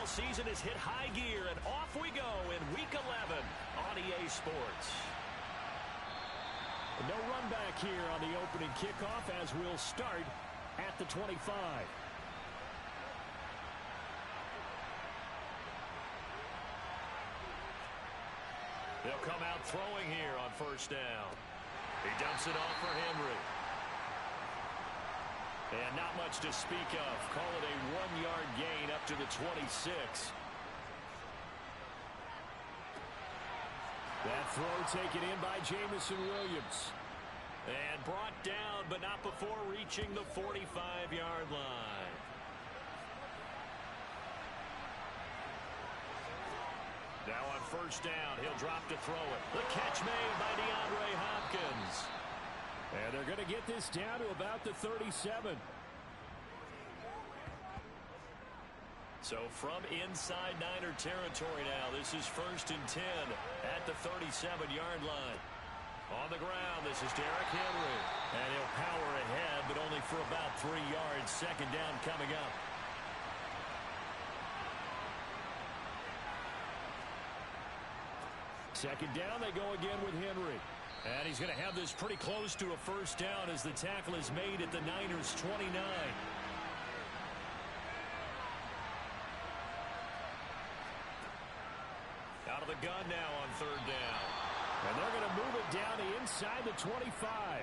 football season has hit high gear, and off we go in Week 11 on EA Sports. No run back here on the opening kickoff as we'll start at the 25. They'll come out throwing here on first down. He dumps it off for Henry. And not much to speak of. Call it a 1-yard gain up to the 26. That throw taken in by Jamison Williams. And brought down, but not before reaching the 45-yard line. Now on first down, he'll drop to throw it. The catch made by DeAndre Hopkins. And they're going to get this down to about the 37. So from inside Niner territory now, this is 1st and 10 at the 37-yard line. On the ground, this is Derrick Henry. And he'll power ahead, but only for about 3 yards. Second down coming up. Second down, they go again with Henry. And he's going to have this pretty close to a first down as the tackle is made at the Niners' 29. Out of the gun now on third down. And they're going to move it down to inside the 25.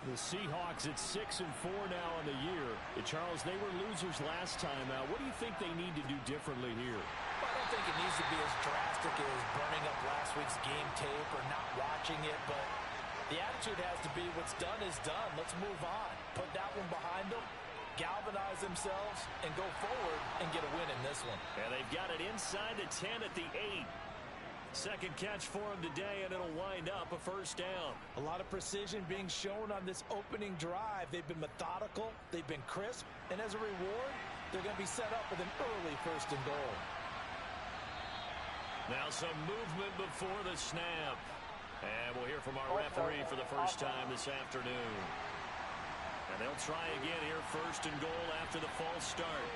The Seahawks at 6-4 now on the year. And Charles, they were losers last time out. What do you think they need to do differently here? I don't think it needs to be as drastic as burning up last week's game tape or not watching it, but the attitude has to be what's done is done. Let's move on. Put that one behind them, galvanize themselves, and go forward and get a win in this one. And they've got it inside the 10 at the 8. Second catch for him today, and it'll wind up a first down. A lot of precision being shown on this opening drive. They've been methodical, they've been crisp, and as a reward, they're going to be set up with an early 1st and goal. Now some movement before the snap. And we'll hear from our referee for the first time this afternoon. And they'll try again here, 1st and goal after the false start.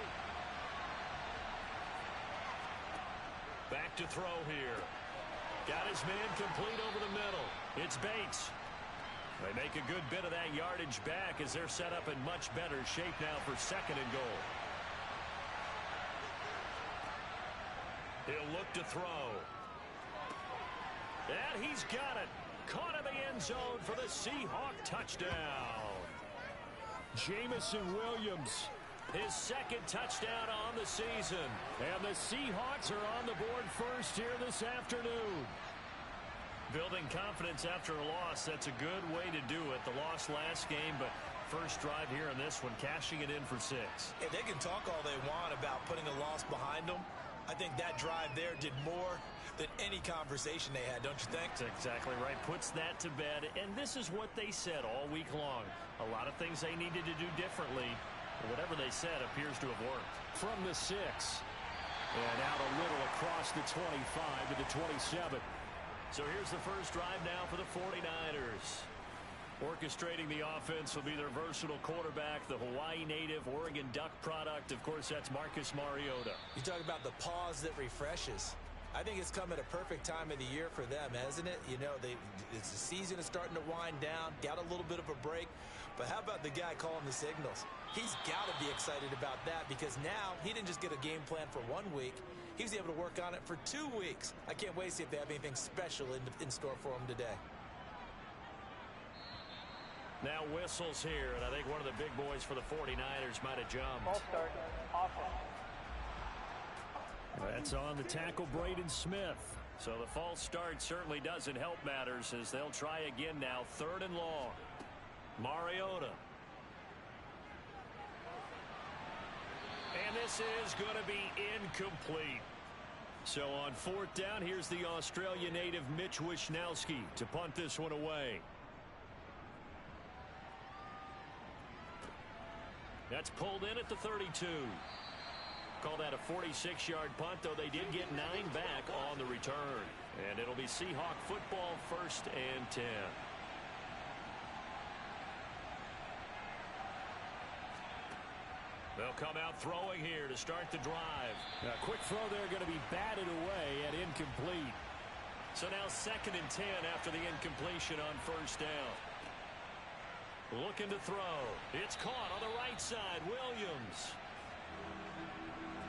Back to throw here. Got his man complete over the middle. It's Bates. They make a good bit of that yardage back as they're set up in much better shape now for 2nd and goal. He'll look to throw. And he's got it. Caught in the end zone for the Seahawk touchdown. Jamison Williams, his 2nd touchdown on the season. And the Seahawks are on the board first here this afternoon. Building confidence after a loss, that's a good way to do it. The loss last game, but first drive here in this one, cashing it in for 6. They can talk all they want about putting a loss behind them. I think that drive there did more than any conversation they had, don't you think? That's exactly right. Puts that to bed. And this is what they said all week long. A lot of things they needed to do differently. Whatever they said appears to have worked. From the 6. And out a little across the 25 to the 27. So here's the first drive now for the 49ers. Orchestrating the offense will be their versatile quarterback, the Hawaii native, Oregon Duck product. Of course, that's Marcus Mariota. You talk about the pause that refreshes. I think it's come at a perfect time of the year for them, hasn't it? You know, it's the season is starting to wind down, got a little bit of a break. But how about the guy calling the signals? He's got to be excited about that because now he didn't just get a game plan for 1 week. He was able to work on it for 2 weeks. I can't wait to see if they have anything special in store for him today. Now whistles here, and I think one of the big boys for the 49ers might have jumped. Ball start, offense. That's on the tackle, Braden Smith. So the false start certainly doesn't help matters as they'll try again now, 3rd and long. Mariota. And this is going to be incomplete. So on 4th down, here's the Australia native Mitch Wishnowsky to punt this one away. That's pulled in at the 32. Call that a 46-yard punt, though they did get 9 back on the return. And it'll be Seahawk football, 1st and 10. They'll come out throwing here to start the drive. A quick throw there going to be batted away and incomplete. So now 2nd and 10 after the incompletion on first down. Looking to throw. It's caught on the right side. Williams.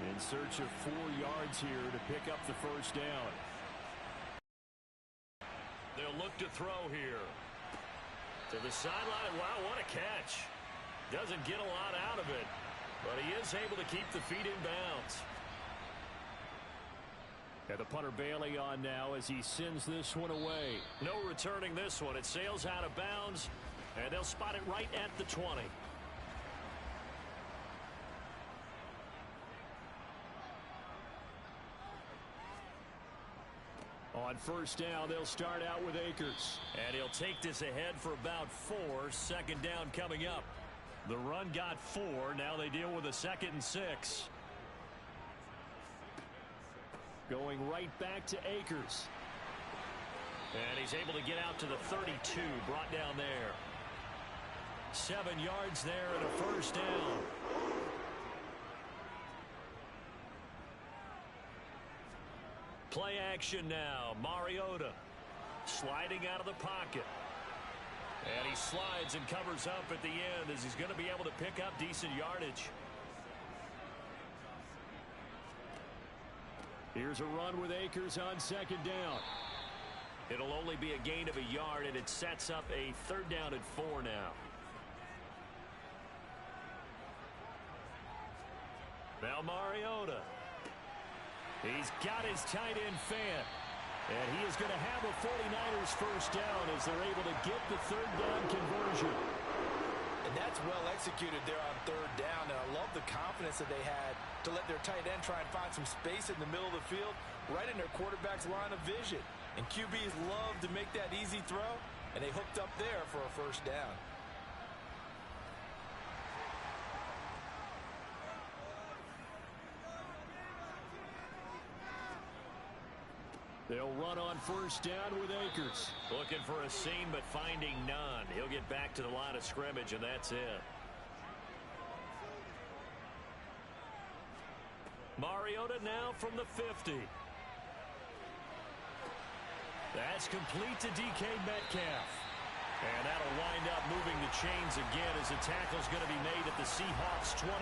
In search of 4 yards here to pick up the first down. They'll look to throw here. To the sideline. Wow, what a catch. Doesn't get a lot out of it. But he is able to keep the feet in bounds. And the punter Bailey on now as he sends this one away. No returning this one. It sails out of bounds. And they'll spot it right at the 20. On first down, they'll start out with Akers. And he'll take this ahead for about 4. 2nd down coming up. The run got 4. Now they deal with a 2nd and 6. Going right back to Akers. And he's able to get out to the 32. Brought down there. 7 yards there and a first down. Play action now. Mariota sliding out of the pocket. And he slides and covers up at the end as he's going to be able to pick up decent yardage. Here's a run with Akers on 2nd down. It'll only be a gain of a yard, and it sets up a 3rd down and 4 now. Now Mariota. He's got his tight end fan. And he is going to have a 49ers first down as they're able to get the 3rd down conversion. And that's well executed there on 3rd down. And I love the confidence that they had to let their tight end try and find some space in the middle of the field, right in their quarterback's line of vision. And QBs love to make that easy throw, and they hooked up there for a first down. They'll run on first down with Akers. Looking for a seam, but finding none. He'll get back to the line of scrimmage, and that's it. Mariota now from the 50. That's complete to DK Metcalf. And that'll wind up moving the chains again as the tackle's going to be made at the Seahawks 28.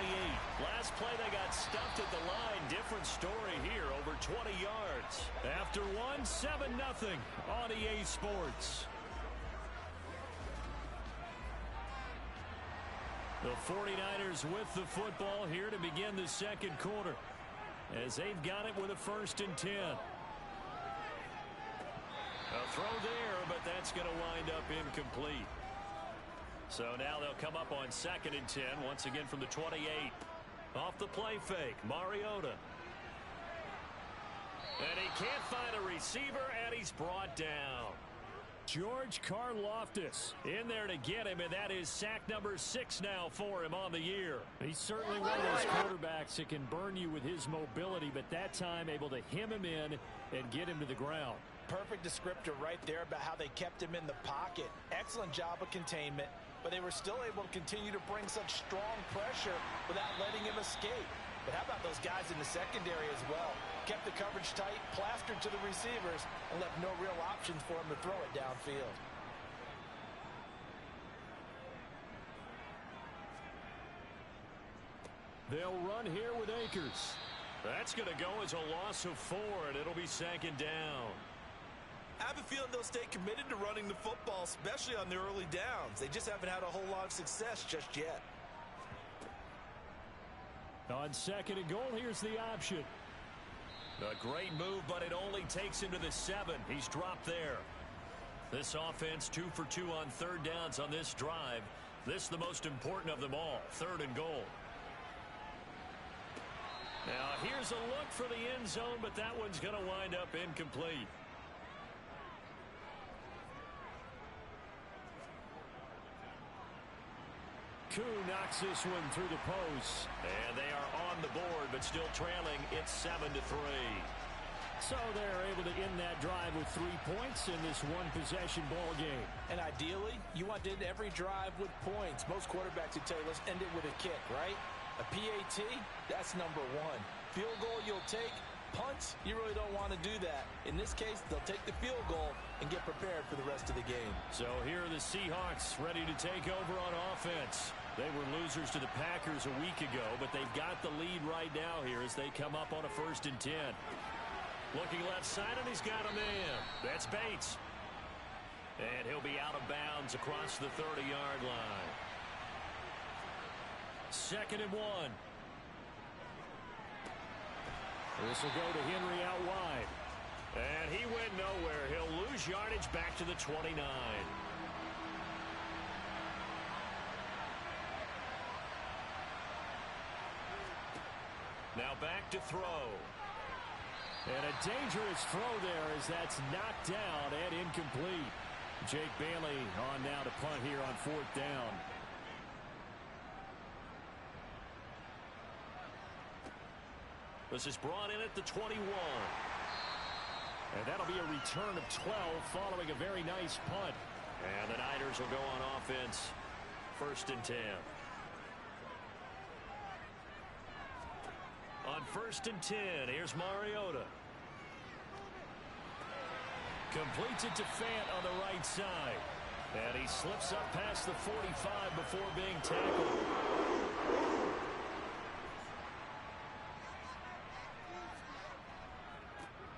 Last play they got stuffed at the line. Different story here, over 20 yards. After 7-0 on EA Sports. The 49ers with the football here to begin the 2nd quarter, as they've got it with a 1st and 10. A throw there, but that's going to wind up incomplete. So now they'll come up on 2nd and 10, once again from the 28. Off the play fake, Mariota. And he can't find a receiver, and he's brought down. George Karlaftis in there to get him, and that is sack number 6 now for him on the year. He's certainly one of those quarterbacks that can burn you with his mobility, but that time able to hem him in and get him to the ground. Perfect descriptor right there about how they kept him in the pocket. Excellent job of containment, but they were still able to continue to bring such strong pressure without letting him escape. But how about those guys in the secondary as well? Kept the coverage tight, plastered to the receivers, and left no real options for him to throw it downfield. They'll run here with Akers. That's going to go as a loss of 4, and it'll be 2nd down. I have a feeling they'll stay committed to running the football, especially on their early downs. They just haven't had a whole lot of success just yet. On 2nd and goal, here's the option. A great move, but it only takes him to the 7. He's dropped there. This offense 2 for 2 on 3rd downs on this drive. This is the most important of them all, 3rd and goal. Now here's a look for the end zone, but that one's going to wind up incomplete. Koo knocks this one through the post. And they are on the board, but still trailing. It's 7-3. So they're able to end that drive with 3 points in this one-possession ball game. And ideally, you want to end every drive with points. Most quarterbacks would tell you, let's end it with a kick, right? A PAT, that's number one. Field goal you'll take. Punts, you really don't want to do that. In this case, they'll take the field goal and get prepared for the rest of the game. So here are the Seahawks ready to take over on offense. They were losers to the Packers a week ago, but they've got the lead right now here as they come up on a 1st and 10. Looking left side, and he's got a man. That's Bates. And he'll be out of bounds across the 30-yard line. 2nd and 1. This will go to Henry out wide. And he went nowhere. He'll lose yardage back to the 29. Now back to throw. And a dangerous throw there as that's knocked down and incomplete. Jake Bailey on now to punt here on 4th down. This is brought in at the 21. And that'll be a return of 12 following a very nice punt. And the Niners will go on offense. 1st and 10. On 1st and 10, here's Mariota. Completes it to Fant on the right side. And he slips up past the 45 before being tackled.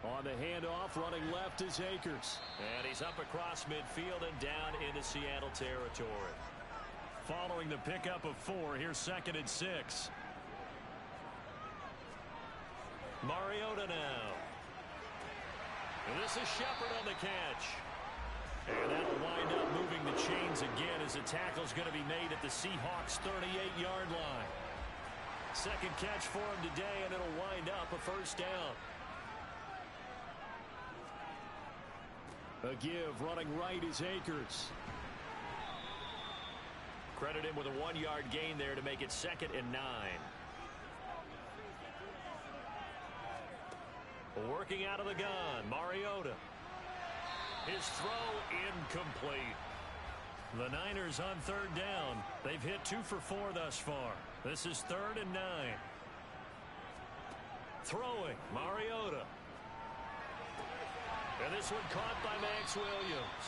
On the handoff, running left is Akers. And he's up across midfield and down into Seattle territory. Following the pickup of 4, here's 2nd and 6. Mariota now. And this is Shepard on the catch. And that'll wind up moving the chains again as the tackle's going to be made at the Seahawks' 38-yard line. 2nd catch for him today, and it'll wind up a 1st down. A give running right is Akers. Credit him with a 1-yard gain there to make it 2nd and 9. Working out of the gun, Mariota. His throw incomplete. The Niners on 3rd down. They've hit 2 for 4 thus far. This is 3rd and 9. Throwing, Mariota. And this one caught by Max Williams.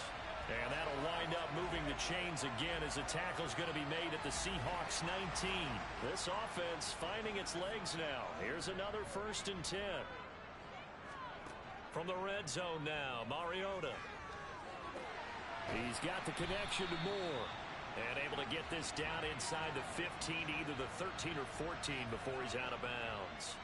And that'll wind up moving the chains again as the tackle's going to be made at the Seahawks' 19. This offense finding its legs now. Here's another 1st and 10. From the red zone now, Mariota. He's got the connection to Moore. And able to get this down inside the 15, either the 13 or 14 before he's out of bounds.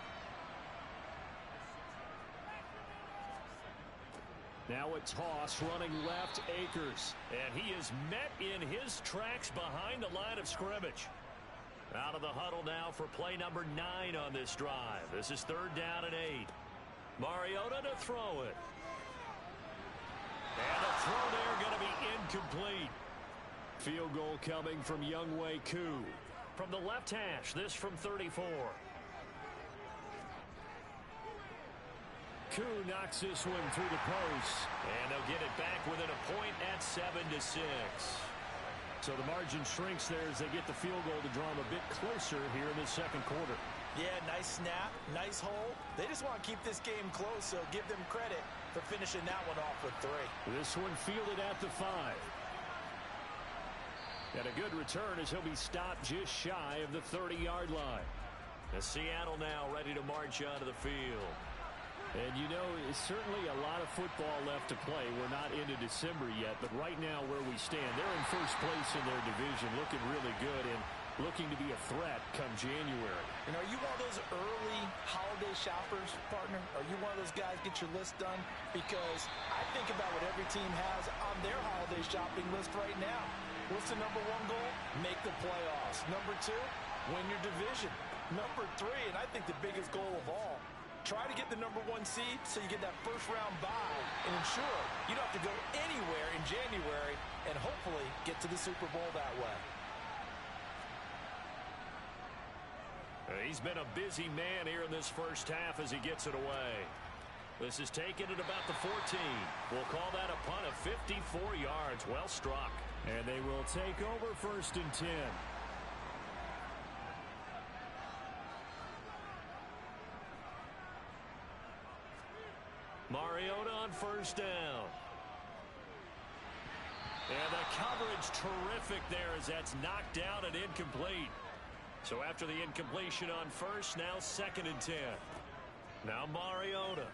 Now a toss running left, Akers. And he is met in his tracks behind the line of scrimmage. Out of the huddle now for play number 9 on this drive. This is 3rd down and 8. Mariota to throw it. And the throw there going to be incomplete. Field goal coming from Younghoe Koo. From the left hash, this from 34. Koo knocks this one through the post. And they'll get it back within a point at 7-6. So the margin shrinks there as they get the field goal to draw them a bit closer here in the 2nd quarter. Yeah, nice snap, nice hole. They just want to keep this game close, so give them credit for finishing that one off with 3. This one fielded at the 5. And a good return as he'll be stopped just shy of the 30-yard line. The Seattle now ready to march onto the field. And you know, it's certainly a lot of football left to play. We're not into December yet, but right now where we stand, they're in 1st place in their division, looking really good and looking to be a threat come January. And are you one of those early holiday shoppers, partner? Are you one of those guys get your list done? Because I think about what every team has on their holiday shopping list right now. What's the number 1 goal? Make the playoffs. Number 2, win your division. Number 3, and I think the biggest goal of all, try to get the number 1 seed so you get that 1st round bye and ensure you don't have to go anywhere in January and hopefully get to the Super Bowl that way. He's been a busy man here in this 1st half as he gets it away. This is taken at about the 14. We'll call that a punt of 54 yards. Well struck. And they will take over 1st and 10. Mariota on first down. And the coverage terrific there as that's knocked down and incomplete. So after the incompletion on first, now 2nd and 10. Now Mariota.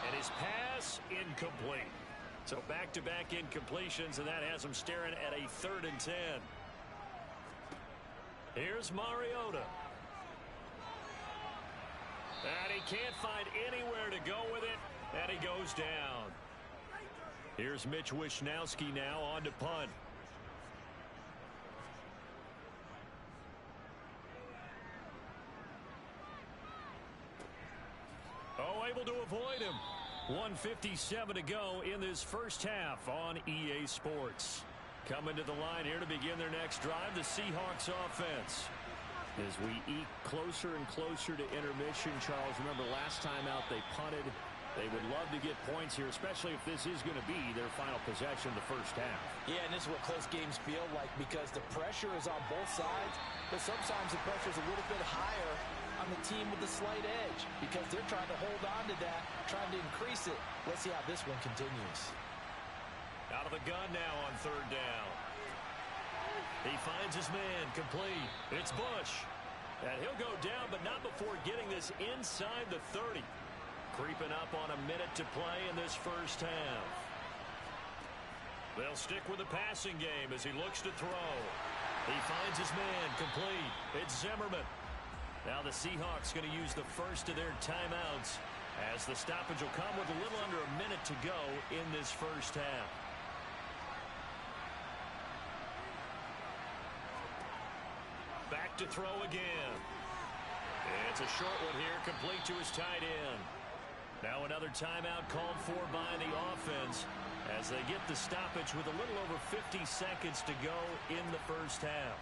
And his pass incomplete. So back-to-back incompletions, and that has him staring at a 3rd and 10. Here's Mariota. And he can't find anywhere to go with it, and he goes down. Here's Mitch Wishnowski now on to punt. Oh, able to avoid him. 1:57 to go in this first half on EA Sports. Coming to the line here to begin their next drive, the Seahawks offense. As we eke closer and closer to intermission, Charles, remember last time out they punted. They would love to get points here, especially if this is going to be their final possession the first half. Yeah, and this is what close games feel like because the pressure is on both sides, but sometimes the pressure is a little bit higher on the team with the slight edge because they're trying to hold on to that, trying to increase it. Let's see how this one continues. Out of the gun now on 3rd down. He finds his man complete. It's Bush. And he'll go down, but not before getting this inside the 30. Creeping up on a minute to play in this first half. They'll stick with the passing game as he looks to throw. He finds his man complete. It's Zimmerman. Now the Seahawks going to use the first of their timeouts as the stoppage will come with a little under a minute to go in this first half. Back to throw again. It's a short one here, complete to his tight end. Now another timeout called for by the offense as they get the stoppage with a little over 50 seconds to go in the first half.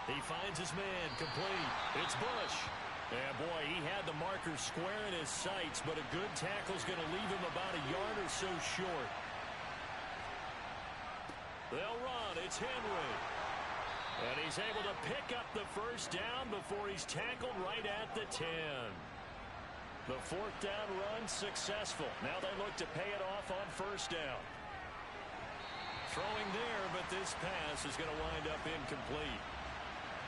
He finds his man complete. It's Bush. And boy, he had the marker square in his sights, but a good tackle's going to leave him about a yard or so short. They'll run. It's Henry. And he's able to pick up the first down before he's tackled right at the 10. The 4th down run successful. Now they look to pay it off on first down. Throwing there, but this pass is going to wind up incomplete.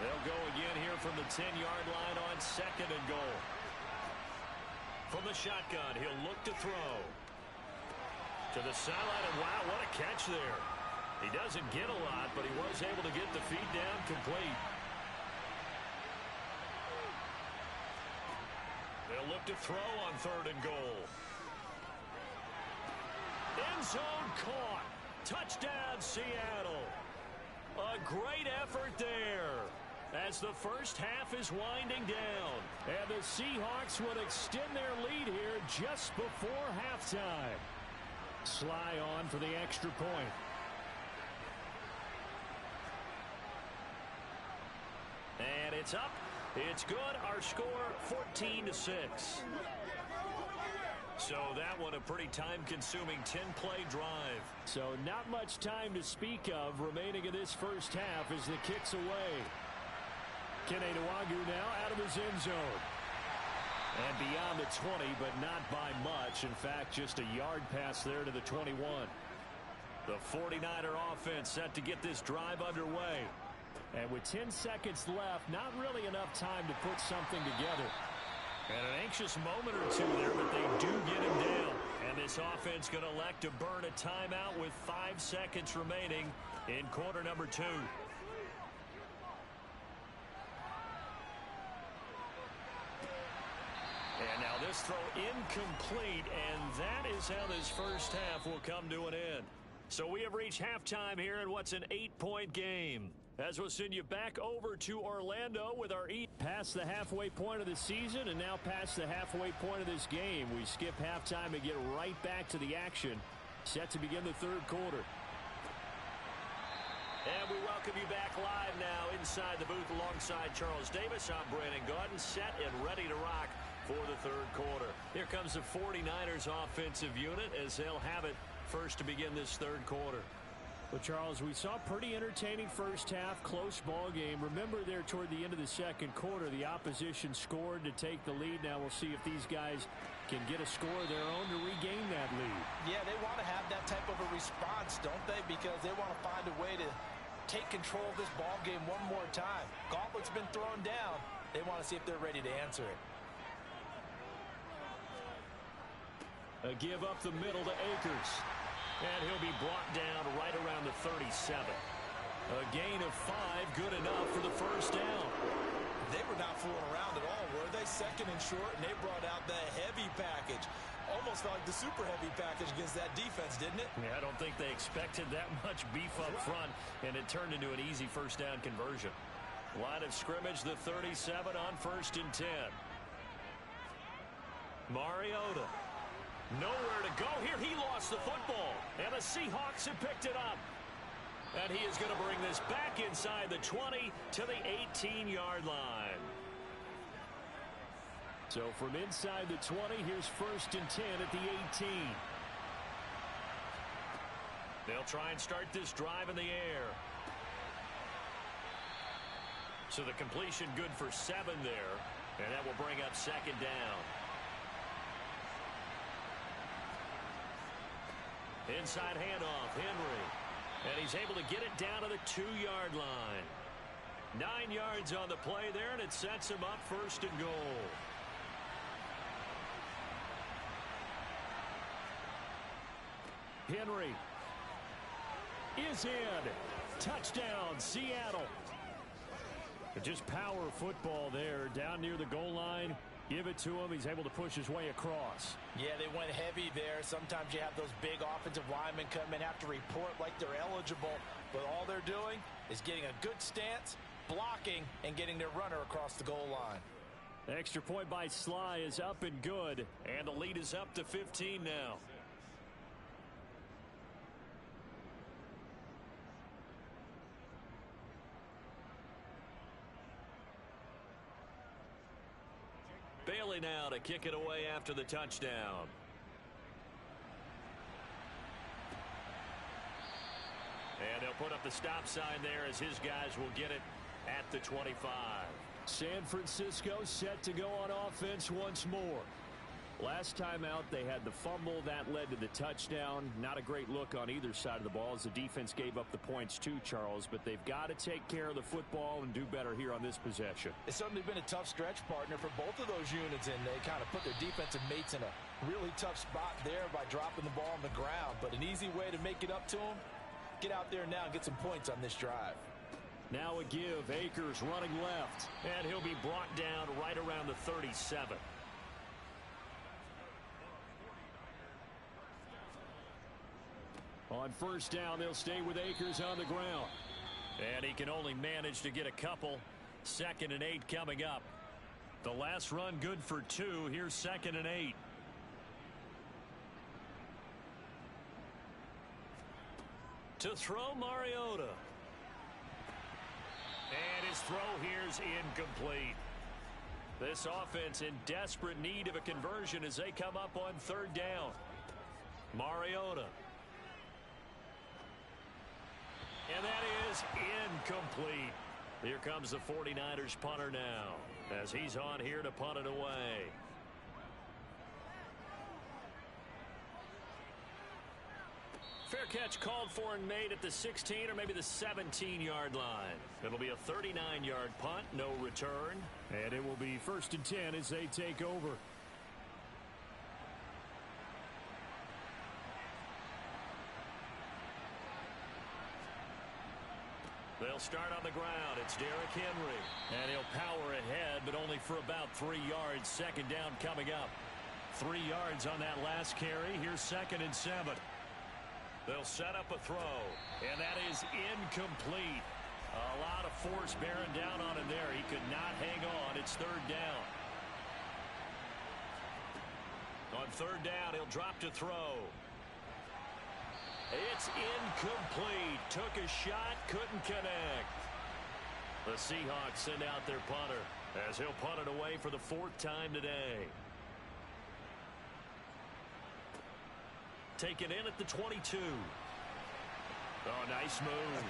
They'll go again here from the 10-yard line on 2nd and goal. From the shotgun, he'll look to throw. To the sideline, and wow, what a catch there. He doesn't get a lot, but he was able to get the feed down complete. They'll look to throw on 3rd and goal. End zone caught. Touchdown, Seattle. A great effort there as the first half is winding down. And the Seahawks would extend their lead here just before halftime. Sly on for the extra point. And it's up. It's good. Our score, 14-6. So that one a pretty time-consuming 10-play drive. So not much time to speak of remaining in this first half as the kick's away. Kene Nwangwu now out of his end zone. And beyond the 20, but not by much. In fact, just a yard pass there to the 21. The 49er offense set to get this drive underway. And with 10 seconds left, not really enough time to put something together. And an anxious moment or two there, but they do get him down. And this offense going to elect to burn a timeout with 5 seconds remaining in quarter number 2. And now this throw incomplete, and that is how this first half will come to an end. So we have reached halftime here in what's an 8-point game. As we'll send you back over to Orlando with our past the halfway point of the season and now past the halfway point of this game. We skip halftime and get right back to the action. Set to begin the 3rd quarter. And we welcome you back live now inside the booth alongside Charles Davis. I'm Brandon Gaudin, set and ready to rock for the 3rd quarter. Here comes the 49ers offensive unit as they'll have it first to begin this 3rd quarter. Well, Charles, we saw a pretty entertaining first half, close ball game. Remember there toward the end of the second quarter, the opposition scored to take the lead. Now we'll see if these guys can get a score of their own to regain that lead. Yeah, they want to have that type of a response, don't they? Because they want to find a way to take control of this ball game one more time. Gauntlet's been thrown down. They want to see if they're ready to answer it. A give up the middle to Akers. And he'll be brought down right around the 37. A gain of 5, good enough for the first down. They were not fooling around at all, were they? Second and short, and they brought out the heavy package. Almost like the super heavy package against that defense, didn't it? Yeah, I don't think they expected that much beef up front, and it turned into an easy first down conversion. Line of scrimmage, the 37 on 1st and 10. Mariota. Nowhere to go here. He lost the football, and the Seahawks have picked it up. And he is going to bring this back inside the 20 to the 18-yard line. So from inside the 20, here's 1st and 10 at the 18. They'll try and start this drive in the air. So the completion good for 7 there, and that will bring up 2nd down. Inside handoff, Henry. And he's able to get it down to the 2-yard line. 9 yards on the play there, and it sets him up 1st and goal. Henry is in. Touchdown, Seattle. Just power football there down near the goal line. Give it to him. He's able to push his way across. Yeah, they went heavy there. Sometimes you have those big offensive linemen come in, have to report like they're eligible. But all they're doing is getting a good stance, blocking, and getting their runner across the goal line. Extra point by Sly is up and good. And the lead is up to 15 now. Bailey now to kick it away after the touchdown. And they'll put up the stop sign there as his guys will get it at the 25. San Francisco set to go on offense once more. Last time out, they had the fumble. That led to the touchdown. Not a great look on either side of the ball as the defense gave up the points too, Charles. But they've got to take care of the football and do better here on this possession. It's certainly been a tough stretch, partner, for both of those units, and they kind of put their defensive mates in a really tough spot there by dropping the ball on the ground. But an easy way to make it up to them, get out there now and get some points on this drive. Now a give. Akers running left. And he'll be brought down right around the 37. On 1st down, they'll stay with Akers on the ground. And he can only manage to get a couple. 2nd and 8 coming up. The last run good for 2. Here's 2nd and 8. To throw, Mariota. And his throw here's incomplete. This offense in desperate need of a conversion as they come up on 3rd down. Mariota. And that is incomplete. Here comes the 49ers punter now as he's on here to punt it away. Fair catch called for and made at the 16 or maybe the 17-yard line. It'll be a 39-yard punt, no return. And it will be 1st and 10 as they take over. They'll start on the ground. It's Derrick Henry. And he'll power ahead, but only for about 3 yards. 2nd down coming up. 3 yards on that last carry. Here's 2nd and 7. They'll set up a throw. And that is incomplete. A lot of force bearing down on him there. He could not hang on. It's 3rd down. On 3rd down, he'll drop to throw. It's incomplete. Took a shot, couldn't connect. The Seahawks send out their punter as he'll punt it away for the 4th time today. Taken in at the 22. Oh, nice move.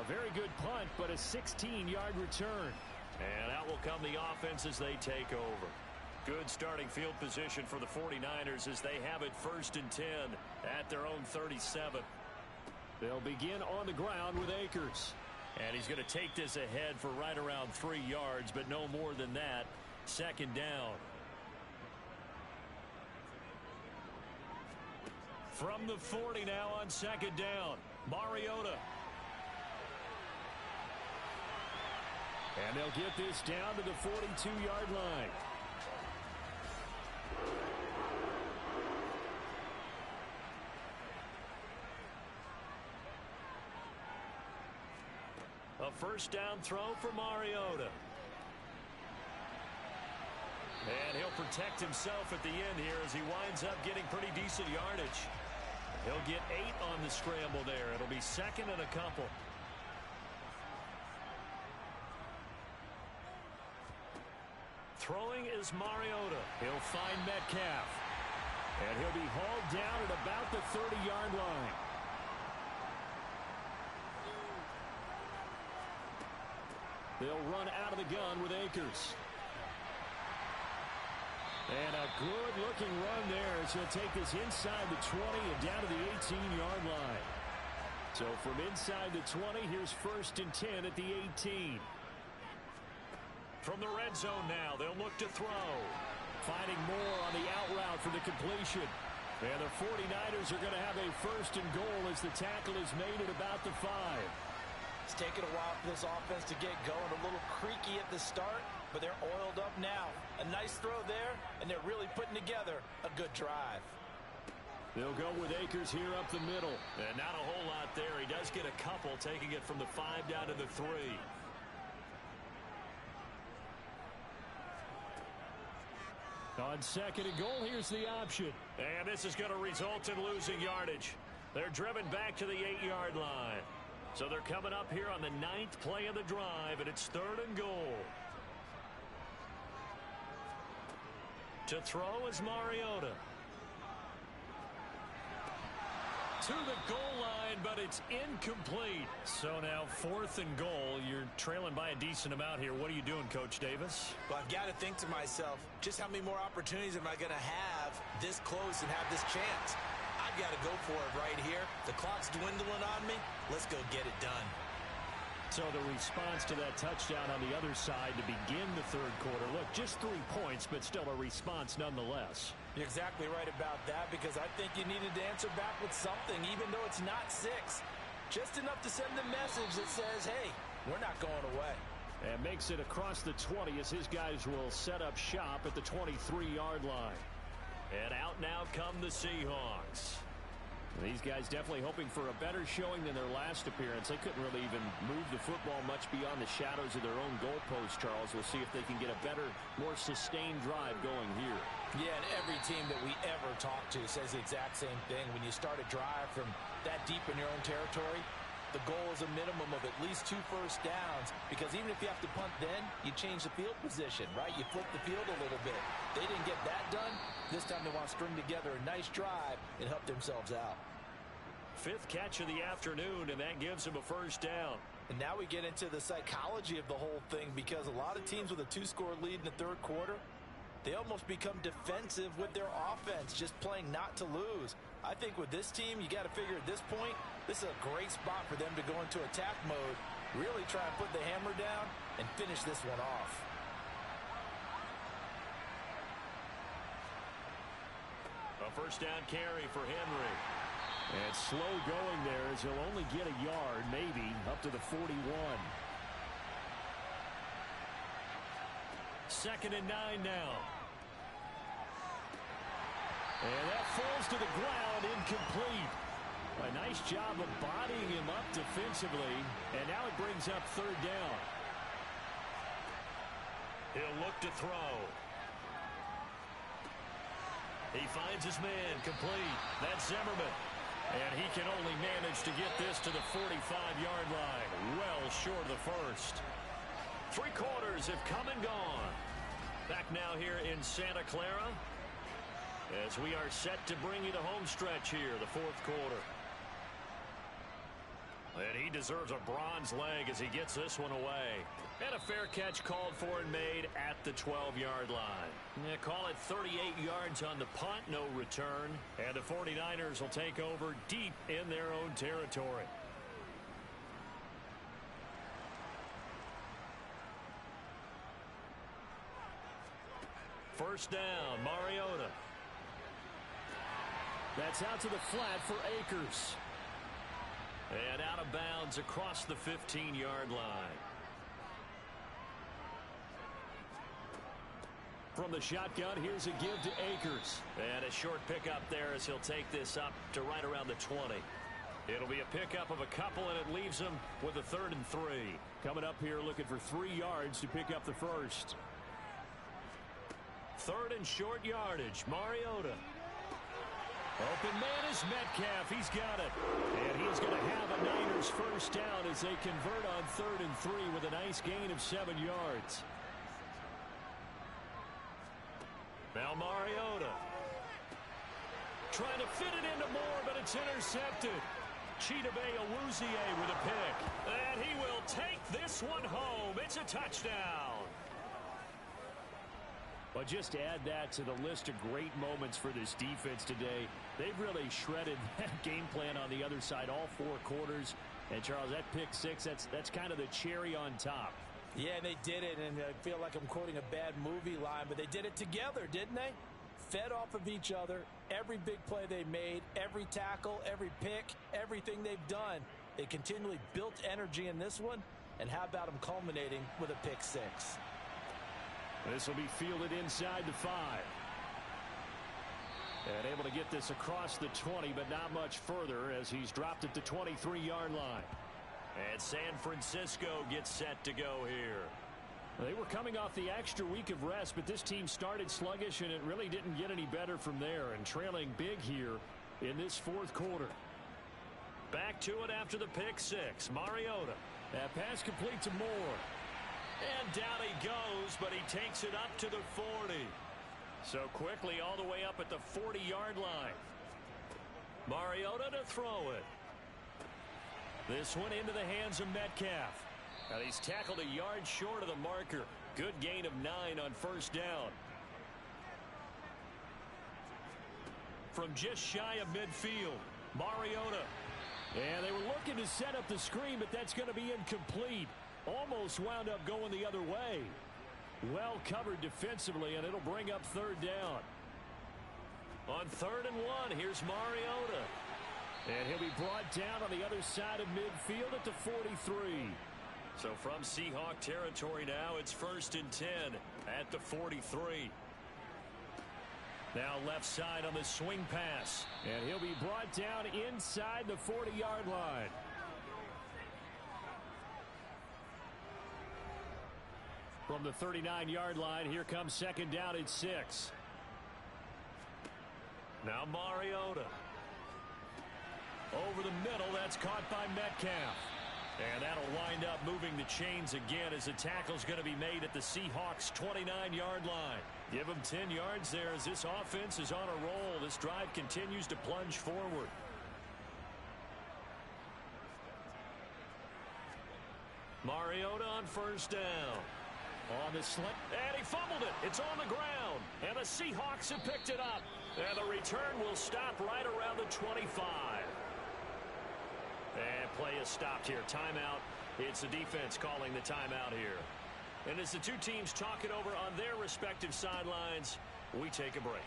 A very good punt, but a 16-yard return. And out will come the offense as they take over. Good starting field position for the 49ers as they have it 1st and 10 at their own 37. They'll begin on the ground with Akers. And he's going to take this ahead for right around 3 yards, but no more than that. 2nd down. From the 40 now on 2nd down. Mariota. And they'll get this down to the 42-yard line. A 1st down throw for Mariota. And he'll protect himself at the end here as he winds up getting pretty decent yardage. He'll get 8 on the scramble there. It'll be 2nd and a couple. Throwing is Mariota. He'll find Metcalf. And he'll be hauled down at about the 30-yard line. They'll run out of the gun with Akers. And a good-looking run there as he'll take this inside the 20 and down to the 18-yard line. So from inside the 20, here's 1st and 10 at the 18. From the red zone now, they'll look to throw. Finding more on the out route for the completion. And the 49ers are going to have a 1st and goal as the tackle is made at about the 5. It's taken a while for this offense to get going. A little creaky at the start, but they're oiled up now. A nice throw there, and they're really putting together a good drive. They'll go with Akers here up the middle. And not a whole lot there. He does get a couple, taking it from the 5 down to the 3. On 2nd and goal, here's the option. And this is going to result in losing yardage. They're driven back to the 8-yard line. So they're coming up here on the 9th play of the drive, and it's 3rd and goal. To throw is Mariota. To the goal line, but it's incomplete. So now 4th and goal. You're trailing by a decent amount here. What are you doing, Coach Davis? Well, I've got to think to myself, just how many more opportunities am I going to have this close and have this chance? I've got to go for it right here. The clock's dwindling on me. Let's go get it done. So the response to that touchdown on the other side to begin the 3rd quarter. Look, just 3 points, but still a response nonetheless. You're exactly right about that, because I think you needed to answer back with something, even though it's not 6. Just enough to send the message that says, hey, we're not going away. And makes it across the 20 as his guys will set up shop at the 23-yard line. And out now come the Seahawks. These guys definitely hoping for a better showing than their last appearance. They couldn't really even move the football much beyond the shadows of their own goalpost, Charles. We'll see if they can get a better, more sustained drive going here. Yeah, and every team that we ever talk to says the exact same thing. When you start a drive from that deep in your own territory, the goal is a minimum of at least 2 first downs, because even if you have to punt then, you change the field position, right? You flip the field a little bit. They didn't get that done. This time they want to string together a nice drive and help themselves out. 5th catch of the afternoon, and that gives them a 1st down. And now we get into the psychology of the whole thing, because a lot of teams with a 2-score lead in the 3rd quarter, they almost become defensive with their offense, just playing not to lose. I think with this team, you got to figure at this point, this is a great spot for them to go into attack mode, really try and put the hammer down and finish this one off. A 1st down carry for Henry. And slow going there as he'll only get a yard, maybe, up to the 41. 2nd and 9 now. And that falls to the ground, incomplete. A nice job of bodying him up defensively, and now it brings up 3rd down. He'll look to throw. He finds his man, complete. That's Zimmerman. And he can only manage to get this to the 45-yard line, well short of the 1st. 3 quarters have come and gone. Back now here in Santa Clara. as we are set to bring you the home stretch here, the fourth quarter. And he deserves a bronze leg as he gets this one away. And a fair catch called for and made at the 12-yard line. Yeah, call it 38 yards on the punt, no return. And the 49ers will take over deep in their own territory. First down, Mariota. That's out to the flat for Akers. And out of bounds across the 15-yard line. From the shotgun, here's a give to Akers. And a short pickup there as he'll take this up to right around the 20. It'll be a pickup of a couple, and it leaves him with a 3rd and 3. Coming up here looking for 3 yards to pick up the first. 3rd and short yardage. Mariota. Open man is Metcalf. He's got it. And he's going to have a Niners first down as they convert on 3rd and 3 with a nice gain of 7 yards. Now Mariota. Trying to fit it into Moore, but it's intercepted. Chidobe Awuzie with a pick. And he will take this one home. It's a touchdown. But just add that to the list of great moments for this defense today. They've really shredded that game plan on the other side all 4 quarters. And, Charles, that pick 6, that's kind of the cherry on top. Yeah, they did it, and I feel like I'm quoting a bad movie line, but they did it together, didn't they? Fed off of each other, every big play they made, every tackle, every pick, everything they've done. They continually built energy in this one, and how about them culminating with a pick 6? This will be fielded inside the 5. And able to get this across the 20, but not much further as he's dropped at the 23-yard line. And San Francisco gets set to go here. They were coming off the extra week of rest, but this team started sluggish, and it really didn't get any better from there. And trailing big here in this 4th quarter. Back to it after the pick 6. Mariota. That pass complete to Moore. And down he goes, but he takes it up to the 40. So quickly all the way up at the 40-yard line. Mariota to throw it. This one into the hands of Metcalf. And he's tackled a yard short of the marker. Good gain of 9 on first down. From just shy of midfield, Mariota. And they were looking to set up the screen, but that's going to be incomplete. Almost wound up going the other way. Well covered defensively, and it'll bring up 3rd down. On 3rd and 1, here's Mariota. And he'll be brought down on the other side of midfield at the 43. So from Seahawk territory now, it's 1st and 10 at the 43. Now left side on the swing pass. And he'll be brought down inside the 40-yard line. From the 39-yard line, here comes 2nd down at 6. Now Mariota. Over the middle, that's caught by Metcalf. And that'll wind up moving the chains again as the tackle's going to be made at the Seahawks' 29-yard line. Give them 10 yards there as this offense is on a roll. This drive continues to plunge forward. Mariota on first down. On the slant. And he fumbled it. It's on the ground. And the Seahawks have picked it up. And the return will stop right around the 25. And play is stopped here. Timeout. It's the defense calling the timeout here. And as the two teams talk it over on their respective sidelines, we take a break.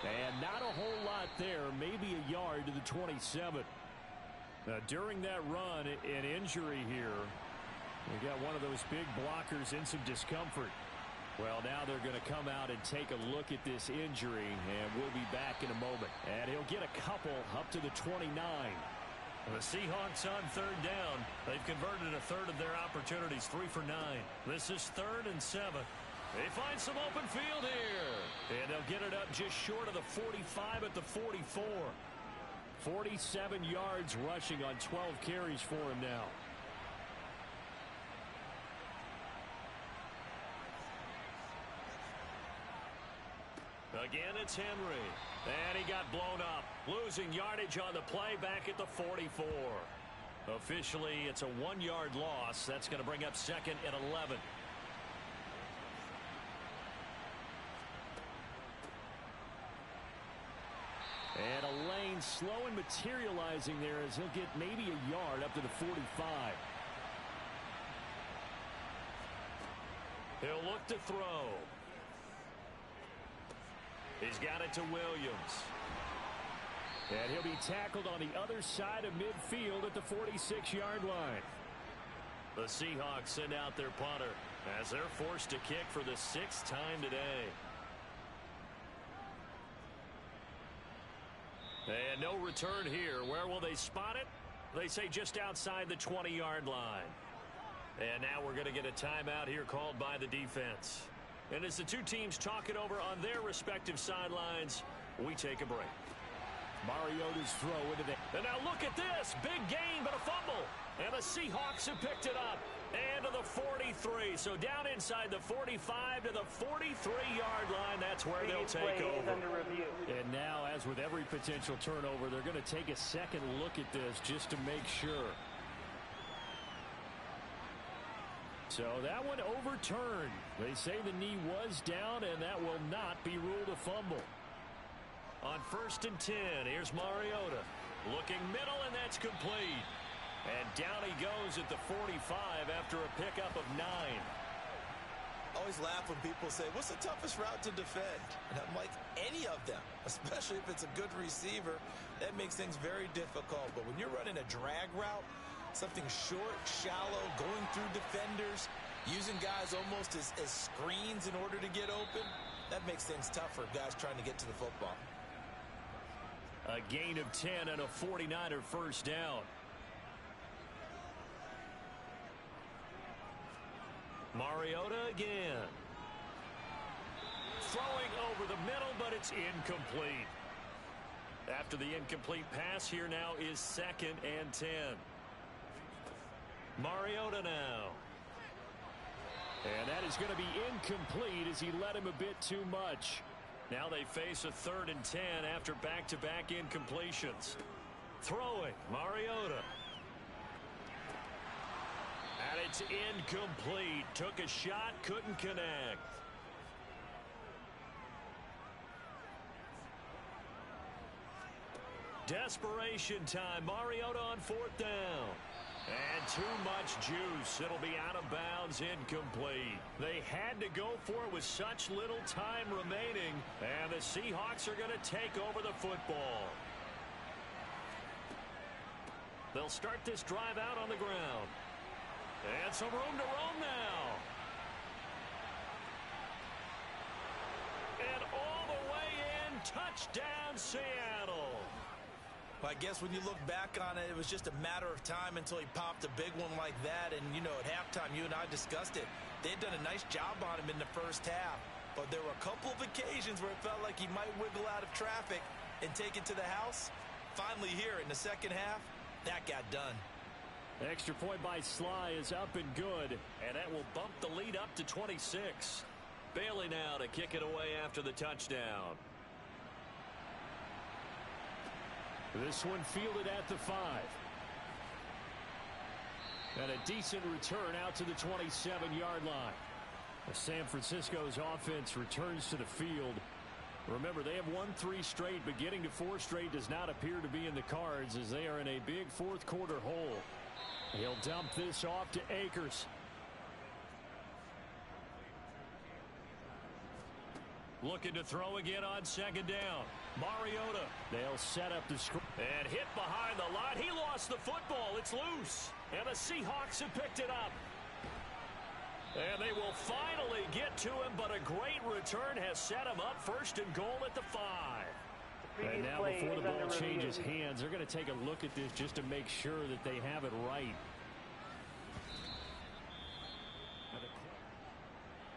And not a whole lot there. Maybe a yard to the 27. Now, during that run, an injury here. We got one of those big blockers in some discomfort. Well, now they're going to come out and take a look at this injury, and we'll be back in a moment. And he'll get a couple up to the 29. The Seahawks on 3rd down. They've converted a 1/3 of their opportunities, 3 for 9. This is 3rd and 7. They find some open field here. And they'll get it up just short of the 45 at the 44. 47 yards rushing on 12 carries for him now. Again, it's Henry. And he got blown up. Losing yardage on the play back at the 44. Officially, it's a 1-yard loss. That's going to bring up 2nd and 11. And a lane slow and materializing there as he'll get maybe a yard up to the 45. He'll look to throw. He's got it to Williams. And he'll be tackled on the other side of midfield at the 46-yard line. The Seahawks send out their punter as they're forced to kick for the 6th time today. And no return here. Where will they spot it? They say just outside the 20-yard line. And now we're going to get a timeout here called by the defense. And as the two teams talk it over on their respective sidelines, we take a break. Mariota's throw into the... And now look at this. Big gain, but a fumble. And the Seahawks have picked it up. And to the 43. So down inside the 45 to the 43-yard line. That's where they'll take over. And now, as with every potential turnover, they're going to take a second look at this just to make sure. So that one overturned. They say the knee was down, and that will not be ruled a fumble. On 1st and 10, here's Mariota. Looking middle, and that's complete. And down he goes at the 45 after a pickup of 9. Always laugh when people say, what's the toughest route to defend? And I'm like, any of them, especially if it's a good receiver. That makes things very difficult. But when you're running a drag route, something short, shallow, going through defenders, using guys almost as screens in order to get open, that makes things tough for guys trying to get to the football. A gain of 10 and a 49er first down. Mariota again. Throwing over the middle, but it's incomplete. After the incomplete pass, here now is 2nd and 10. Mariota now. And that is going to be incomplete as he led him a bit too much. Now they face a 3rd and 10 after back-to-back incompletions. Throwing, Mariota. And it's incomplete. Took a shot, couldn't connect. Desperation time. Mariota on 4th down. And too much juice. It'll be out of bounds, incomplete. They had to go for it with such little time remaining. And the Seahawks are going to take over the football. They'll start this drive out on the ground. And some room to roam now. And all the way in, touchdown Seattle. I guess when you look back on it, it was just a matter of time until he popped a big one like that. And, you know, at halftime, you and I discussed it. They'd done a nice job on him in the first half. But there were a couple of occasions where it felt like he might wiggle out of traffic and take it to the house. Finally here in the second half, that got done. Extra point by Sly is up and good. And that will bump the lead up to 26. Bailey now to kick it away after the touchdown. This one fielded at the 5. And a decent return out to the 27-yard line. San Francisco's offense returns to the field. Remember, they have won 3 straight, but getting to 4 straight does not appear to be in the cards as they are in a big fourth-quarter hole. He'll dump this off to Akers. Looking to throw again on 2nd down. Mariota. They'll set up the screen. And hit behind the line. He lost the football. It's loose. And the Seahawks have picked it up. And they will finally get to him, but a great return has set him up 1st and goal at the 5. And now before the ball changes hands, they're going to take a look at this just to make sure that they have it right.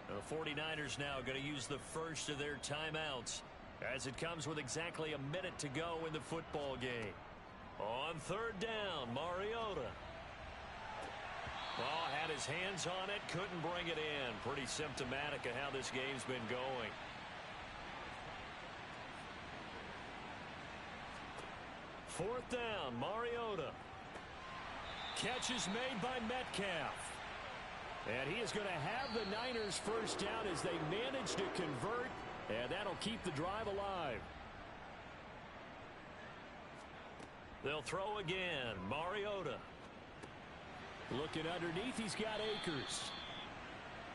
The 49ers now going to use the first of their timeouts as it comes with exactly a minute to go in the football game. On 3rd down, Mariota. Oh, had his hands on it, couldn't bring it in. Pretty symptomatic of how this game's been going. Fourth down, Mariota. Catch is made by Metcalf. And he is going to have the Niners first down as they manage to convert, and that'll keep the drive alive. They'll throw again. Mariota. Looking underneath, he's got Akers.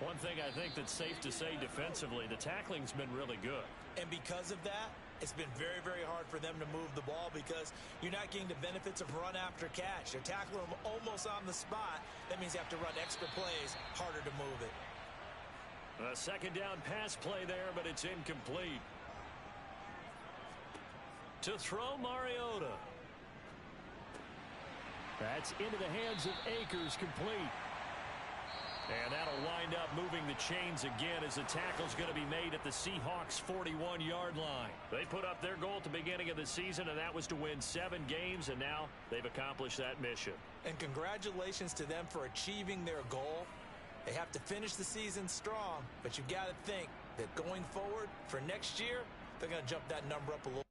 One thing I think that's safe to say defensively, the tackling's been really good. And because of that, it's been very, very hard for them to move the ball because you're not getting the benefits of run after catch. They're tackling them almost on the spot. That means you have to run extra plays, harder to move it. A second down pass play there, but it's incomplete. To throw, Mariota. That's into the hands of Akers, complete. And that'll wind up moving the chains again as the tackle's going to be made at the Seahawks' 41-yard line. They put up their goal at the beginning of the season, and that was to win 7 games, and now they've accomplished that mission. And congratulations to them for achieving their goal. They have to finish the season strong, but you've got to think that going forward for next year, they're going to jump that number up a little